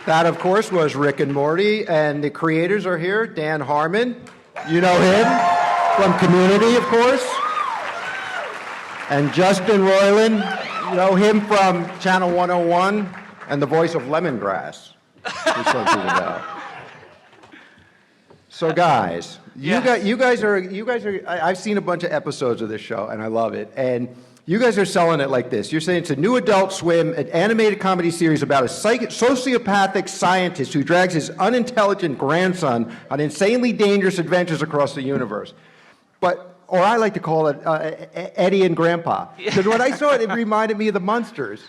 That, of course, was Rick and Morty, and the creators are here. Dan Harmon, you know him from Community, of course. And Justin Roiland, you know him from Channel 101 and the voice of Lemongrass. Just so people know. So, guys, you guys are. I've seen a bunch of episodes of this show, and I love it. And you guys are selling it like this. You're saying it's a new Adult Swim, an animated comedy series about a sociopathic scientist who drags his unintelligent grandson on insanely dangerous adventures across the universe. Or I like to call it Eddie and Grandpa. Because when I saw it, it reminded me of the Munsters.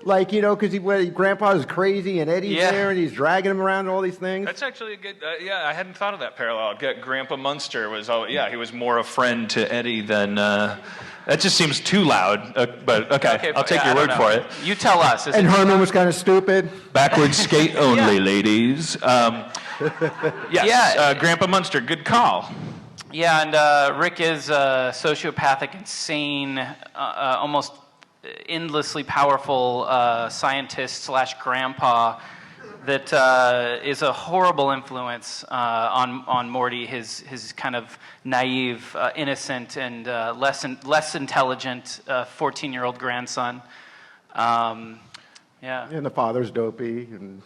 Like, you know, because Grandpa is crazy and Eddie's there and he's dragging him around and all these things. That's actually a good, I hadn't thought of that parallel. Grandpa Munster was, he was more a friend to Eddie than, that just seems too loud, but okay, I'll take your word for it. You tell us. And Harmon was kind of stupid. Backwards skate only, ladies. Yes, Grandpa Munster, good call. Yeah, and Rick is a sociopathic, insane, almost endlessly powerful scientist / grandpa that is a horrible influence on Morty, his kind of naive, innocent, and less intelligent 14-year-old grandson. And the father's dopey. And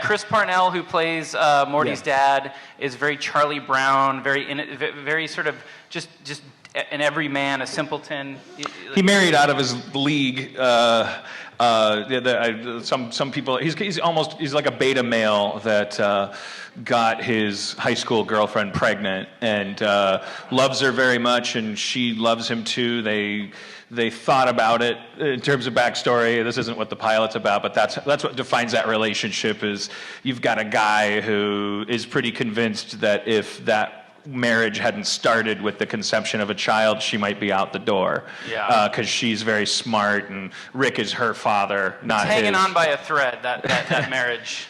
Chris Parnell, who plays Morty's dad, is very Charlie Brown, very sort of just an everyman, a simpleton. He married out of his league. Some people. He's like a beta male that got his high school girlfriend pregnant and loves her very much, and she loves him too. They thought about it in terms of backstory. This isn't what the pilot's about, but that's what defines that relationship. Is you've got a guy who is pretty convinced that if that marriage hadn't started with the conception of a child, she might be out the door. Because she's very smart, and Rick is her father, not his. Hanging on by a thread, that marriage.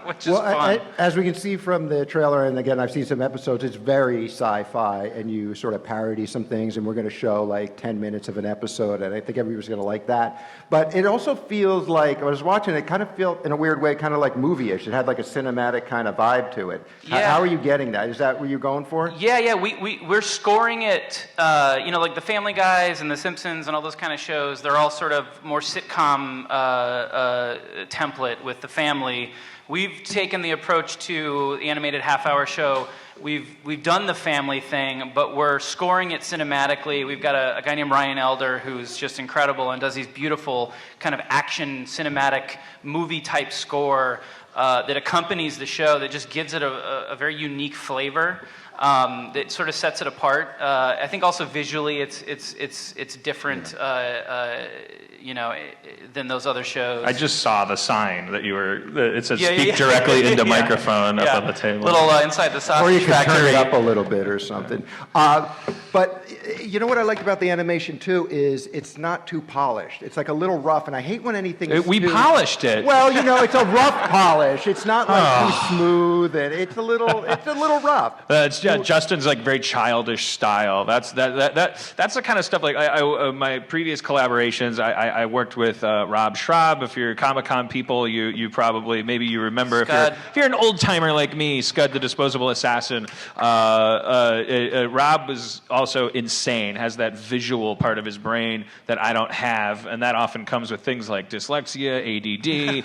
Which is fun. As we can see from the trailer, and again, I've seen some episodes, it's very sci-fi, and you sort of parody some things, and we're going to show like 10 minutes of an episode, and I think everybody's going to like that. But it also feels like, I was watching it, kind of felt, in a weird way, kind of like movie-ish. It had like a cinematic kind of vibe to it. How are you getting that? Is that what you're going for? We're scoring it, like the Family Guys and the Simpsons and all those kind of shows, they're all sort of more sitcom template with the family. We've taken the approach to the animated half-hour show. We've done the family thing, but we're scoring it cinematically. We've got a guy named Ryan Elder who's just incredible and does these beautiful kind of action cinematic movie-type score that accompanies the show that just gives it a very unique flavor. That sort of sets it apart. I think also visually it's different, than those other shows. I just saw the sign that you were. It says "Speak directly into microphone" up on the table. Little inside the sausage factory. Or you can factory. turn it up a little bit or something. But you know what I liked about the animation too is it's not too polished. It's like a little rough, and I hate when anything is polished it. Well, it's a rough polish. It's not like too smooth, and it's a little rough. Justin's like very childish style. That's the kind of stuff. Like my previous collaborations, I worked with Rob Schraub. If you're Comic-Con people, you probably maybe you remember. Scud. If you're an old timer like me, Scud the Disposable Assassin. Rob was also insane. Has that visual part of his brain that I don't have, and that often comes with things like dyslexia, ADD.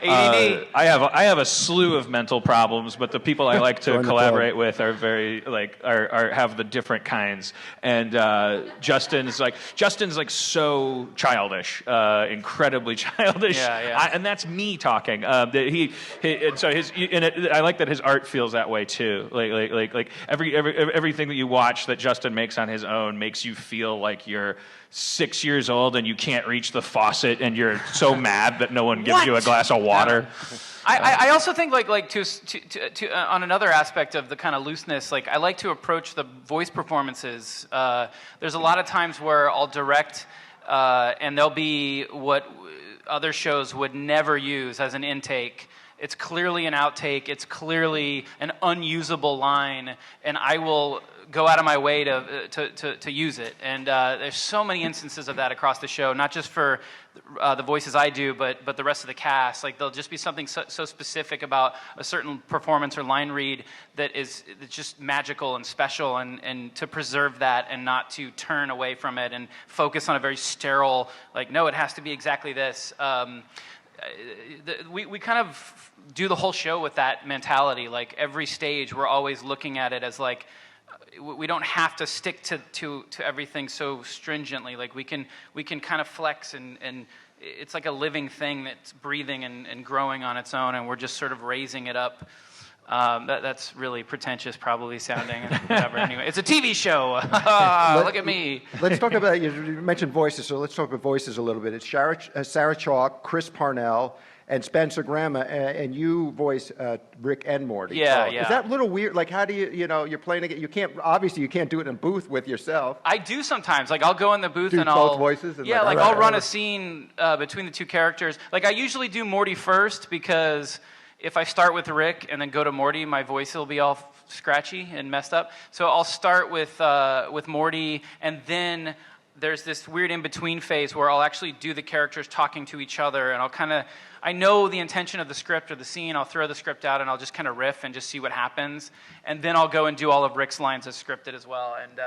ADD. I have a slew of mental problems, but the people I like to collaborate with are very have the different kinds. And Justin's like so childish, incredibly childish. And that's me talking. I like that his art feels that way too. Like everything that you watch that Justin makes on his own makes you feel like you're 6 years old and you can't reach the faucet and you're so mad that no one gives you a glass of water. I also think to on another aspect of the kind of looseness, I like to approach the voice performances. There's a lot of times where I'll direct and there'll be what other shows would never use as an intake. It's clearly an outtake. It's clearly an unusable line, and I will go out of my way to use it. And there's so many instances of that across the show, not just for the voices I do, but the rest of the cast. Like there'll just be something so specific about a certain performance or line read that's just magical and special, and to preserve that and not to turn away from it and focus on a very sterile, like, no, it has to be exactly this. We kind of do the whole show with that mentality. Like every stage, we're always looking at it as like, we don't have to stick to everything so stringently. Like we can kind of flex, and it's like a living thing that's breathing and growing on its own, and we're just sort of raising it up. That's really pretentious, probably sounding. Whatever. Anyway, it's a TV show. Look at me. Let's talk about, you mentioned voices, so let's talk about voices a little bit. It's Sarah Chalk, Chris Parnell, and Spencer Graham, and you voice Rick and Morty. Yeah, so, yeah. Is that a little weird? Like, how do you're playing it? You can't do it in a booth with yourself. I do sometimes. Like, I'll go in the booth Do and both I'll voices and yeah, like, like all I'll right, run all a scene between the two characters. Like, I usually do Morty first, because if I start with Rick and then go to Morty, my voice will be all scratchy and messed up. So I'll start with Morty, and then there's this weird in-between phase where I'll actually do the characters talking to each other, and I know the intention of the script or the scene. I'll throw the script out and I'll just kind of riff and just see what happens, and then I'll go and do all of Rick's lines as scripted as well. And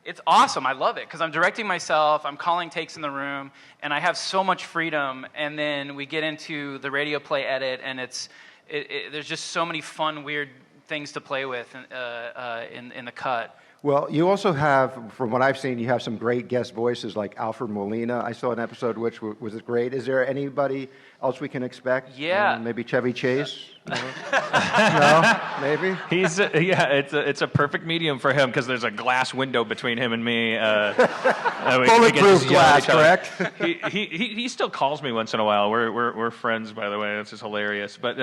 it's awesome. I love it because I'm directing myself, I'm calling takes in the room, and I have so much freedom. And then we get into the radio play edit, and there's just so many fun, weird things to play with in the cut. Well, you also have, from what I've seen, you have some great guest voices like Alfred Molina. I saw an episode which was great. Is there anybody else we can expect? Yeah. Maybe Chevy Chase? No, maybe? It's a perfect medium for him because there's a glass window between him and me. Bulletproof glass, correct? He still calls me once in a while. We're friends, by the way. That's just hilarious. But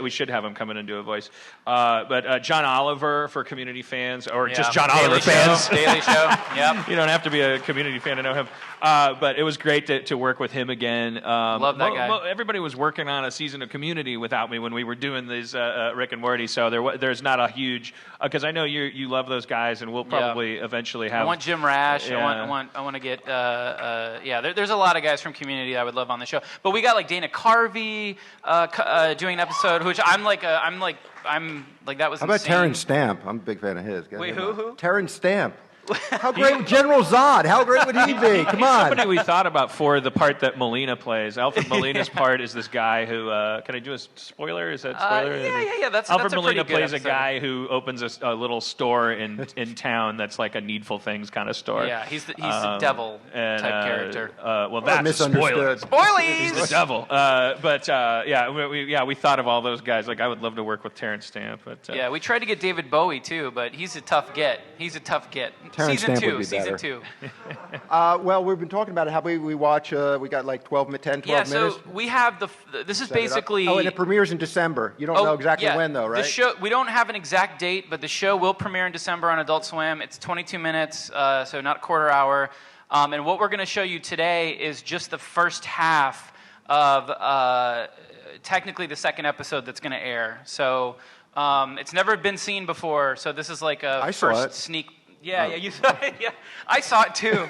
we should have him come in and do a voice. But John Oliver for community fans, or just John Oliver fans. Daily Show. Yep. You don't have to be a community fan to know him. But it was great to work with him again. Love that guy. Everybody was working on a season of Community without me when we were doing these Rick and Morty, so there's not a huge, because I know you love those guys, and we'll probably eventually have. I want Jim Rash. Yeah. I want to get. There's a lot of guys from Community that I would love on the show, but we got like Dana Carvey doing an that was. How about insane. Terrence Stamp? I'm a big fan of his. Wait, who? Terrence Stamp. How great, General Zod, how great would he be? Come on. Somebody we thought about for the part that Molina plays. Alfred Molina's part is this guy who, can I do a spoiler? Is that spoiler? Yeah. That's Alfred a Molina pretty good plays episode. a guy who opens a little store in town that's like a Needful Things kind of store. Yeah, he's the devil type character. Well, that's misunderstood. a spoiler. He's the devil. We thought of all those guys. Like, I would love to work with Terrence Stamp. But we tried to get David Bowie too, but he's a tough get. Terrence Stamp would be Season better. 2. Well, we've been talking about it. How we watch, we got like 10, 12 minutes? So we have this is Set it up. basically. Oh, and it premieres in December. You don't know exactly when, though, right? The show, we don't have an exact date, but the show will premiere in December on Adult Swim. It's 22 minutes, so not a quarter hour. And what we're going to show you today is just the first half of technically the second episode that's going to air. So it's never been seen before, so this is like a first sneak. Yeah, you saw it. Yeah, I saw it too.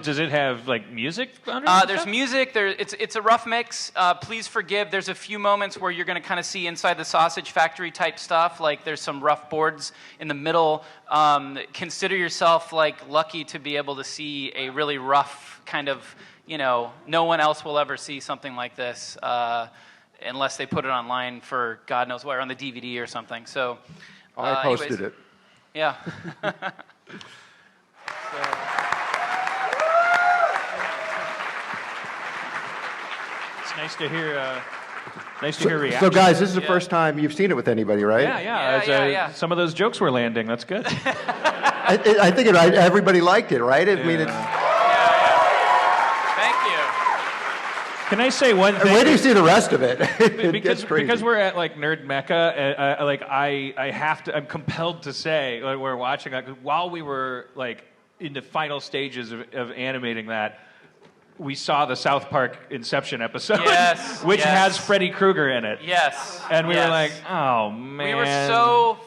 does it have like music under it? There's music. It's a rough mix. Please forgive. There's a few moments where you're going to kind of see inside the sausage factory type stuff. Like there's some rough boards in the middle. Consider yourself like lucky to be able to see a really rough kind of. No one else will ever see something like this unless they put it online for God knows where, on the DVD or something. So. I posted it. Yeah. It's nice to hear. Nice to hear reaction. So, guys, this is the first time you've seen it with anybody, right? Yeah. Some of those jokes were landing. That's good. I think everybody liked it, right? I mean, it's. Thank you. Can I say one thing? Wait till you see the rest of it. It gets crazy. Because we're at like Nerd Mecca, I'm compelled to say, like, we're watching that, while we were like in the final stages of animating that, we saw the South Park Inception episode, which has Freddy Krueger in it. Yes. And we were like, oh man. We were so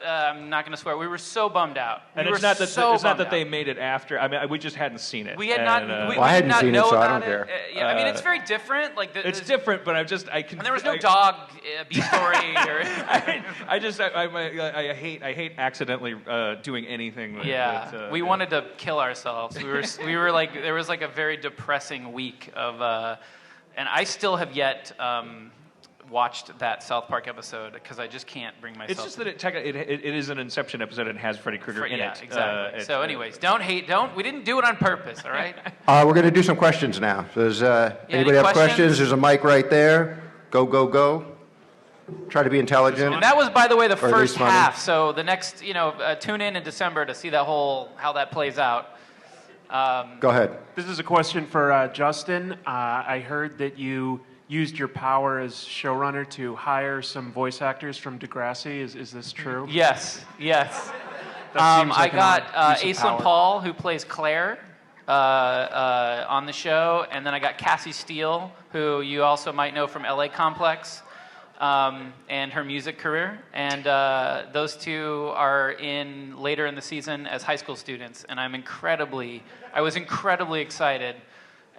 I'm not going to swear. We were so bummed out. And we it's were not that so it's not that bummed they out. made it after. I mean, we just hadn't seen it. We had not. And, We Well, I did hadn't not seen it, know so I about don't care. Yeah, I mean, it's very different. Like it's different, but I can. And there was no dog B story. Or, I hate accidentally doing anything. With, we wanted to kill ourselves. We were like, there was like a very depressing week of, and I still have yet watched that South Park episode because I just can't bring myself. It's just that it is an Inception episode and has Freddy Krueger in it. Exactly. So, anyways, don't hate. We didn't do it on purpose. All right. We're going to do some questions now. Does anybody have questions? There's a mic right there. Go, go, go. Try to be intelligent. And that was, by the way, the Or at least first funny. half. So the next, tune in December to see how that plays out. Go ahead. This is a question for Justin. I heard that you used your power as showrunner to hire some voice actors from Degrassi. Is this true? Yes. That seems like I got an use of Aislinn power. Paul, who plays Claire, on the show, and then I got Cassie Steele, who you also might know from LA Complex, and her music career. And those two are later in the season as high school students, and I was incredibly excited.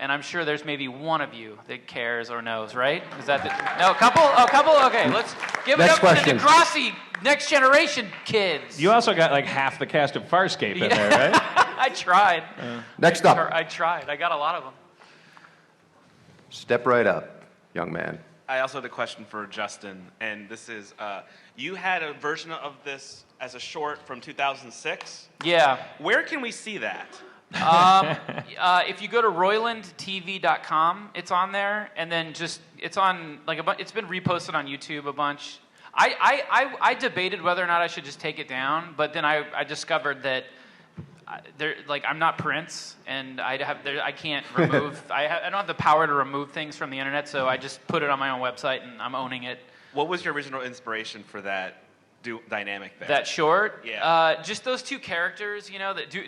And I'm sure there's maybe one of you that cares or knows, right? Is that no, a couple? Oh, a couple? Okay, let's give Next it up question. for the Degrassi Next Generation kids. You also got like half the cast of Farscape in there, right? I tried. Next up. I tried. I got a lot of them. Step right up, young man. I also had a question for Justin, and this is, you had a version of this as a short from 2006. Yeah. Where can we see that? If you go to roilandtv.com, it's on there, and then it's on it's been reposted on YouTube a bunch. I debated whether or not I should just take it down, but then I discovered that I'm not Prince, and I can't remove. I don't have the power to remove things from the internet, so I just put it on my own website, and I'm owning it. What was your original inspiration for that dynamic there? That short? Yeah. Just those two characters,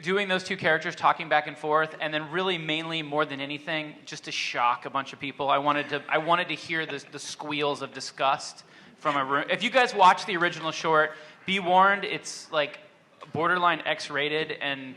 doing those two characters talking back and forth, and then really mainly more than anything, just to shock a bunch of people. I wanted to hear the squeals of disgust from a room. If you guys watch the original short, be warned, it's like borderline X-rated, and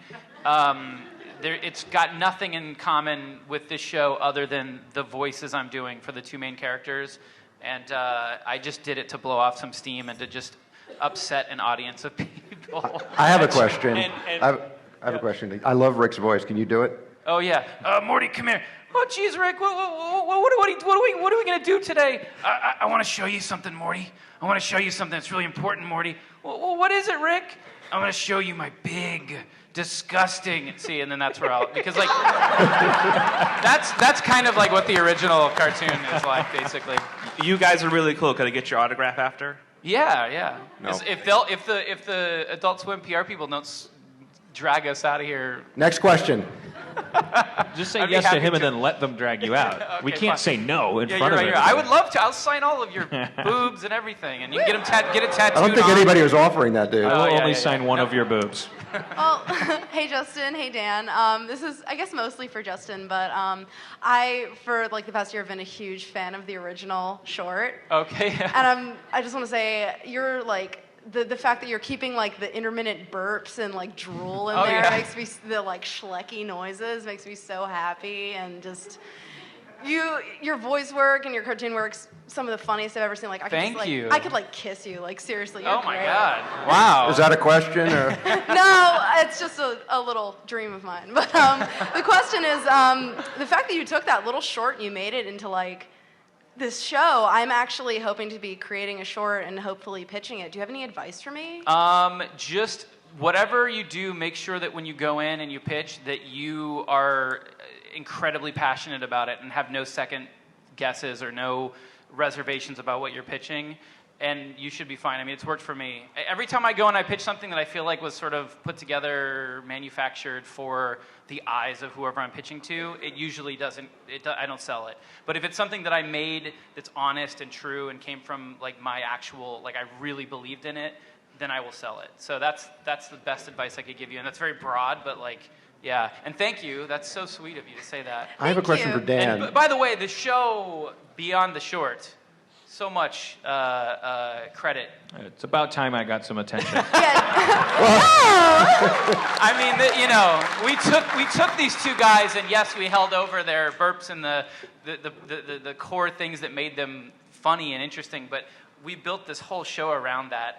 it's got nothing in common with this show other than the voices I'm doing for the two main characters. And I just did it to blow off some steam and to just upset an audience of people. I have a question. And- I have a question. I love Rick's voice. Can you do it? Oh yeah, Morty, come here. Oh geez, Rick, what are we gonna do today? I want to show you something, Morty. I want to show you something that's really important, Morty. Well, what is it, Rick? I'm gonna show you my big, disgusting. See, and then that's where because like that's kind of like what the original cartoon is like, basically. You guys are really cool. Could I get your autograph after? Yeah. No. If the Adult Swim PR people don't drag us out of here. Next question. Just say I'd be yes to happy him to. and then let them drag you out. Okay, We can't fine. say no in Yeah, front you're of right. it. I would love to. I'll sign all of your boobs and everything, and you can get it tattooed. I don't think on. anybody was offering that, dude. I will yeah, only yeah, sign yeah. one No. of your boobs. Well, hey Justin, hey Dan. This is, I guess, mostly for Justin, but I, for like the past year, have been a huge fan of the original short. Okay. And I just want to say, you're like, the fact that you're keeping like the intermittent burps and like drool in Oh, there yeah. makes me, the like schlecky noises makes me so happy, and just your voice work and your cartoon work's some of the funniest I've ever seen. Like I could Thank just, like, you. I could like kiss you, like seriously. You're Oh my great. God! Wow. Is that a question? Or? No, it's just a little dream of mine. But the question is, the fact that you took that little short and you made it into like this show. I'm actually hoping to be creating a short and hopefully pitching it. Do you have any advice for me? Just whatever you do, make sure that when you go in and you pitch, that you are incredibly passionate about it and have no second guesses or no reservations about what you're pitching, and you should be fine. I mean, it's worked for me. Every time I go and I pitch something that I feel like was sort of put together, manufactured for the eyes of whoever I'm pitching to, it usually doesn't, I don't sell it. But if it's something that I made that's honest and true and came from like my actual, like I really believed in it, then I will sell it. So that's the best advice I could give you. And that's very broad, but like, yeah. And thank you. That's so sweet of you to say that. I have a Thank question you. for Dan. And by the way, the show Beyond the Short, so much credit. It's about time I got some attention. I mean, we took these two guys, and yes, we held over their burps and the core things that made them funny and interesting, but we built this whole show around that,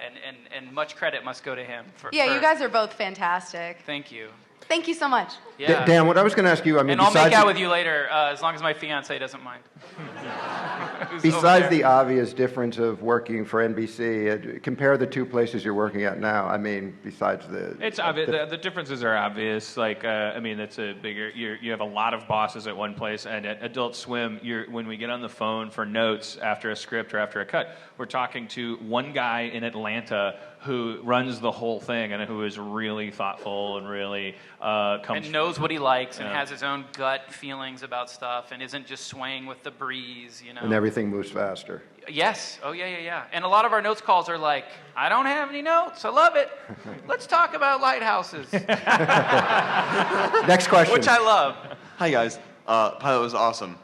and much credit must go to him. You guys are both fantastic. Thank you. Thank you so much. Yeah. Dan, what I was going to ask you, I mean, And I'll make out with you later, as long as my fiance doesn't mind. besides the obvious difference of working for NBC, compare the two places you're working at now. I mean, besides the... It's obvious. The differences are obvious. Like, I mean, it's a bigger... You have a lot of bosses at one place, and at Adult Swim, when we get on the phone for notes after a script or after a cut, we're talking to one guy in Atlanta who runs the whole thing and who is really thoughtful and really and knows what he likes and has his own gut feelings about stuff and isn't just swaying with the breeze, And everything moves faster. Yes. Oh, yeah. And a lot of our notes calls are like, I don't have any notes. I love it. Let's talk about lighthouses. Next question. Which I love. Hi, guys. Pilot was awesome.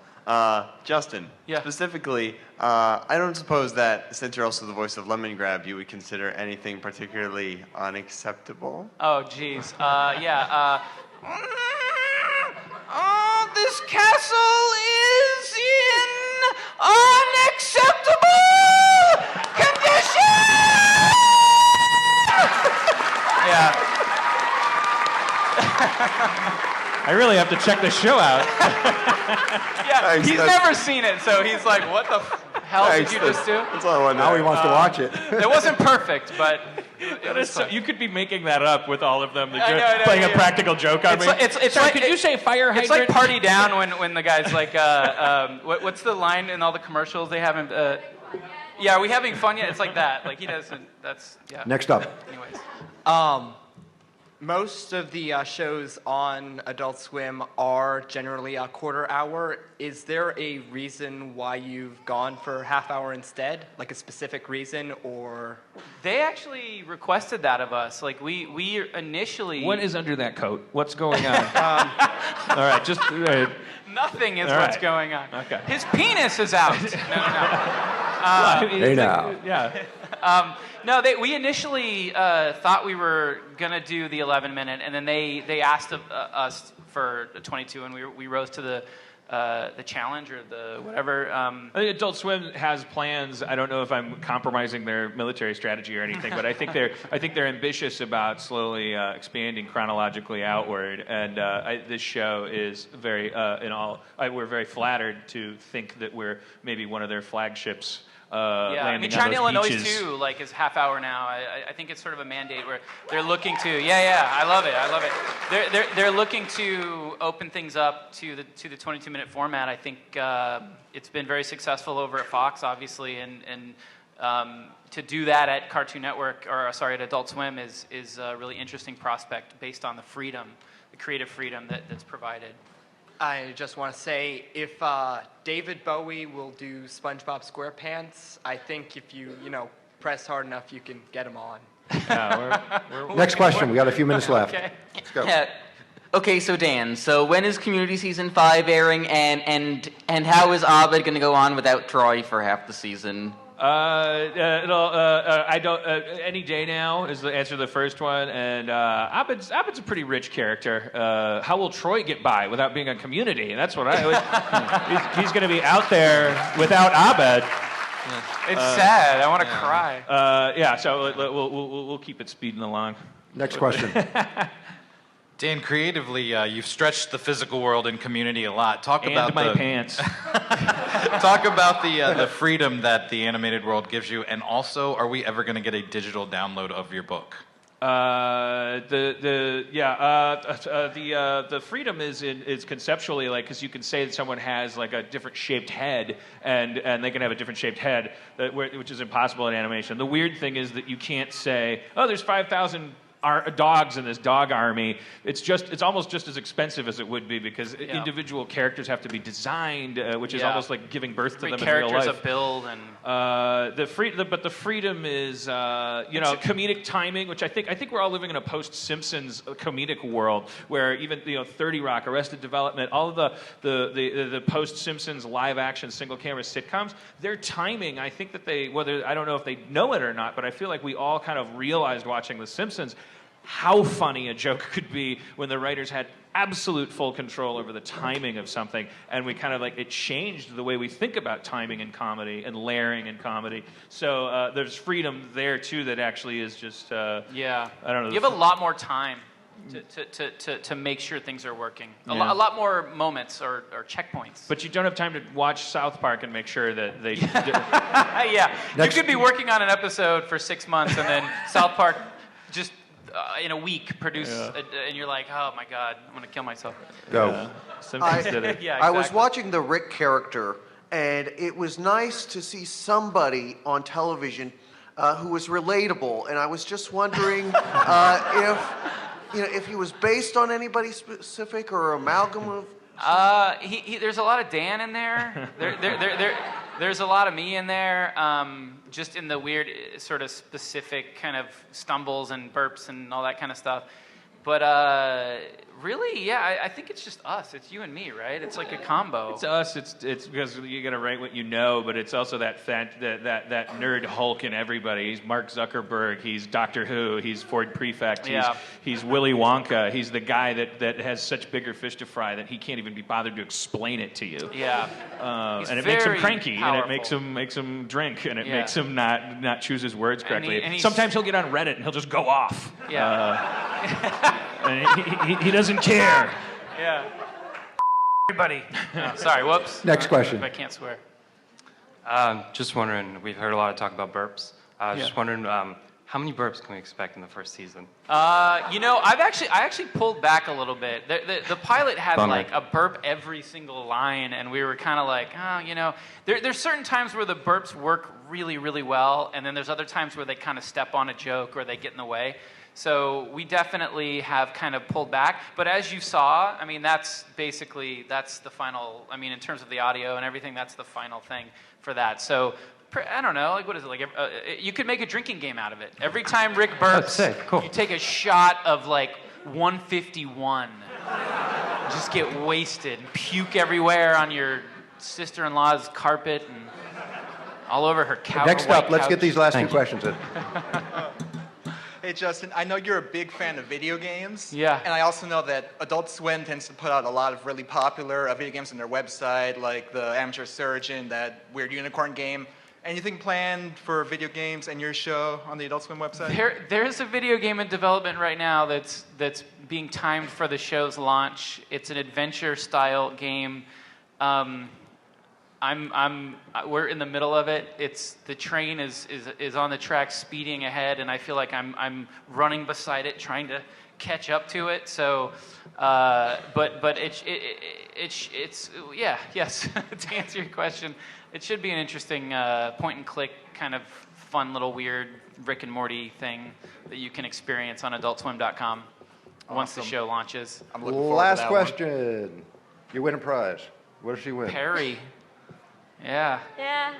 Justin, specifically, I don't suppose that since you're also the voice of Lemon Grab, you would consider anything particularly unacceptable? Oh, geez. This castle is in unacceptable condition! Yeah. I really have to check this show out. Yeah, he's never seen it, so he's like, what the hell did you just do? That's all I want to know. Now he wants to watch it. It wasn't perfect, but it was fun. You could be making that up with all of them. I know, playing a practical joke on me. It's Sorry, like, could you say fire hydrant? It's like Party Down when the guy's like, what's the line in all the commercials they have him? Yeah, are we having fun yet? It's like that. Like he doesn't. That's yeah. Next up. Anyways. Most of the shows on Adult Swim are generally a quarter hour. Is there a reason why you've gone for half hour instead? Like a specific reason, or? They actually requested that of us. Like we initially. What is under that coat? What's going on? All right, just. Nothing is All what's right. going on. Okay. His penis is out. No. Hey now. Yeah. No, we initially thought we were gonna do the 11-minute, and then they asked us for the 22, and we rose to the challenge or the whatever. I think Adult Swim has plans. I don't know if I'm compromising their military strategy or anything, but I think they're ambitious about slowly expanding chronologically outward. And this show is very we're very flattered to think that we're maybe one of their flagships. I mean, China, Illinois too, like is half hour now. I think it's sort of a mandate where they're looking to. I love it. They're looking to open things up to the 22-minute format. I think it's been very successful over at Fox, obviously, and to do that at Cartoon Network at Adult Swim is a really interesting prospect based on the creative freedom that's provided. I just want to say, if David Bowie will do SpongeBob SquarePants, I think if you press hard enough, you can get him on. Next question. We got a few minutes left. Okay. Let's go. Okay, so Dan, when is Community Season 5 airing, and how is Abed going to go on without Troy for half the season? I don't. Any day now is the answer to the first one, and Abed's a pretty rich character. How will Troy get by without being on Community? And that's what he's going to be out there without Abed. It's sad. I want to cry. So we'll keep it speeding along. Next question. Dan, creatively, you've stretched the physical world and Community a lot. Talk about my pants. Talk about the freedom that the animated world gives you, and also, are we ever going to get a digital download of your book? The freedom is conceptually like, because you can say that someone has like a different shaped head, and they can have a different shaped head, which is impossible in animation. The weird thing is that you can't say, oh, there's 5,000 dogs in this dog army. It's almost just as expensive as it would be because individual characters have to be designed, which is almost like giving birth to them in real life. Characters a build and but the freedom is comedic timing, which I think we're all living in a post-Simpsons comedic world where even 30 Rock, Arrested Development, all of the post-Simpsons live-action single-camera sitcoms, their timing, I think that I don't know if they know it or not, but I feel like we all kind of realized watching The Simpsons how funny a joke could be when the writers had absolute full control over the timing of something, and we kind of it changed the way we think about timing in comedy and layering in comedy. So there's freedom there too that actually is just I don't know. You have a lot more time to make sure things are working. A lot more moments or checkpoints. But you don't have time to watch South Park and make sure that they. You could be working on an episode for 6 months and then South Park just in a week produce, and you're like, oh my God, I'm gonna kill myself. Go. Simpsons did it. I was watching the Rick character, and it was nice to see somebody on television who was relatable, and I was just wondering if he was based on anybody specific or amalgam of. There's a lot of Dan in there. There's a lot of me in there, just in the weird sort of specific kind of stumbles and burps and all that kind of stuff. But really, I think it's just us. It's you and me, right? It's like a combo. It's us. It's because you got to write what you know, but it's also that nerd Hulk in everybody. He's Mark Zuckerberg. He's Doctor Who. He's Ford Prefect. He's Willy Wonka. He's the guy that has such bigger fish to fry that he can't even be bothered to explain it to you. Yeah. And it makes him cranky, powerful. and it makes him drink, and it makes him not choose his words correctly. And sometimes he'll get on Reddit and he'll just go off. Yeah. And he doesn't care. Yeah. Everybody. Oh, sorry, whoops. Next question. I can't swear. Just wondering, we've heard a lot of talk about burps. Just wondering, how many burps can we expect in the first season? I actually pulled back a little bit. The pilot had Bummer. a burp every single line, and we were kind of like, there's certain times where the burps work really, really well, and then there's other times where they kind of step on a joke or they get in the way. So we definitely have kind of pulled back. But as you saw, I mean, that's the final, I mean, in terms of the audio and everything, that's the final thing for that. So I don't know, what is it, you could make a drinking game out of it. Every time Rick burps, you take a shot of 151. Just get wasted and puke everywhere on your sister-in-law's carpet and all over her couch. Next up, let's get these last two questions in. Hey, Justin, I know you're a big fan of video games. Yeah. And I also know that Adult Swim tends to put out a lot of really popular video games on their website, like the Amateur Surgeon, that weird unicorn game. Anything planned for video games and your show on the Adult Swim website? There's a video game in development right now that's being timed for the show's launch. It's an adventure-style game. We're in the middle of it. The train is on the track speeding ahead, and I feel like I'm running beside it, trying to catch up to it. So, but it's yes. To answer your question, it should be an interesting point and click kind of fun little weird Rick and Morty thing that you can experience on AdultSwim.com once the show launches. I'm looking forward Last to that question. You win a prize. What does she win? Perry. Yeah. Yeah.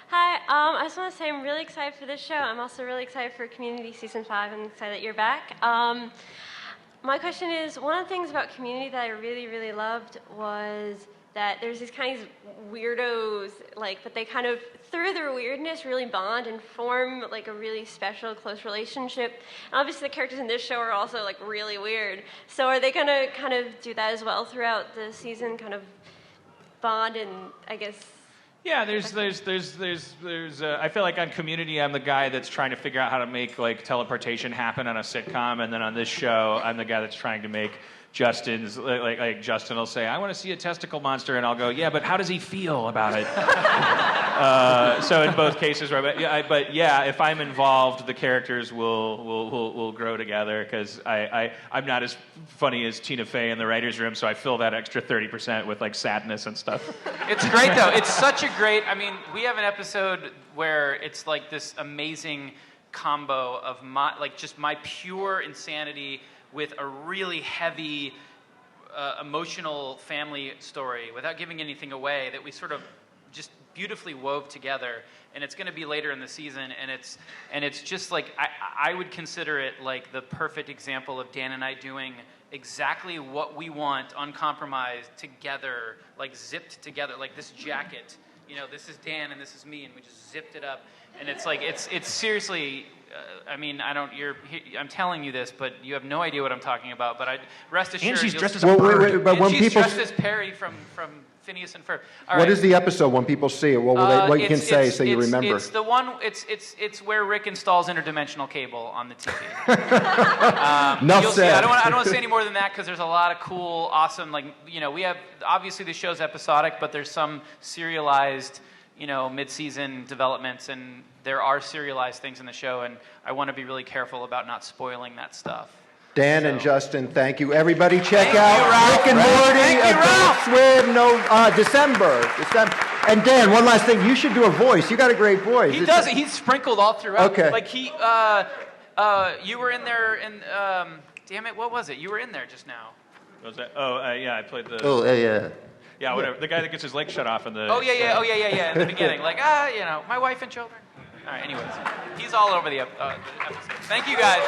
Hi, I just want to say I'm really excited for this show. I'm also really excited for Community Season 5. I'm excited that you're back. My question is, one of the things about Community that I really, really loved was that there's these kinds of weirdos, but they kind of, through their weirdness, really bond and form a really special, close relationship. And obviously the characters in this show are also really weird. So are they going to kind of do that as well throughout the season, kind of bond and, I guess... Yeah, there's I feel like on Community, I'm the guy that's trying to figure out how to make teleportation happen on a sitcom, and then on this show, I'm the guy that's trying to make Justin's, Justin will say, I want to see a testicle monster, and I'll go, yeah, but how does he feel about it? So in both cases, right? But if I'm involved, the characters will grow together, because I'm not as funny as Tina Fey in the writer's room, so I fill that extra 30% with sadness and stuff. It's great though. It's such a great, we have an episode where it's this amazing combo of my pure insanity with a really heavy emotional family story without giving anything away that we sort of just beautifully wove together. And it's going to be later in the season, and it's just like I would consider it like the perfect example of Dan and I doing exactly what we want, uncompromised, together, like zipped together, like this jacket. This is Dan and this is me, and we just zipped it up. And it's like it's seriously. I mean, I'm telling you this, but you have no idea what I'm talking about. But rest assured. And she's dressed as a bird. But when she's people dressed as Perry from Phineas and Ferb. What is the episode when people see it? What you can say so you remember? It's the one. It's where Rick installs interdimensional cable on the TV. Enough said. I don't want to say any more than that because there's a lot of cool, awesome. We have obviously the show's episodic, but there's some serialized, mid-season developments, and there are serialized things in the show, and I want to be really careful about not spoiling that stuff. Dan and Justin, thank you. Everybody check out Rick and Morty, Adult Swim, December. And Dan, one last thing. You should do a voice. You got a great voice. He does it. He's sprinkled all throughout. Okay. You were in there, and damn it, what was it? You were in there just now. What was that? Oh, yeah, I played the... Oh, yeah. Yeah, whatever. The guy that gets his leg shut off in the... Oh, yeah, in the beginning. My wife and children. All right, anyways. He's all over the episode. Thank you, guys.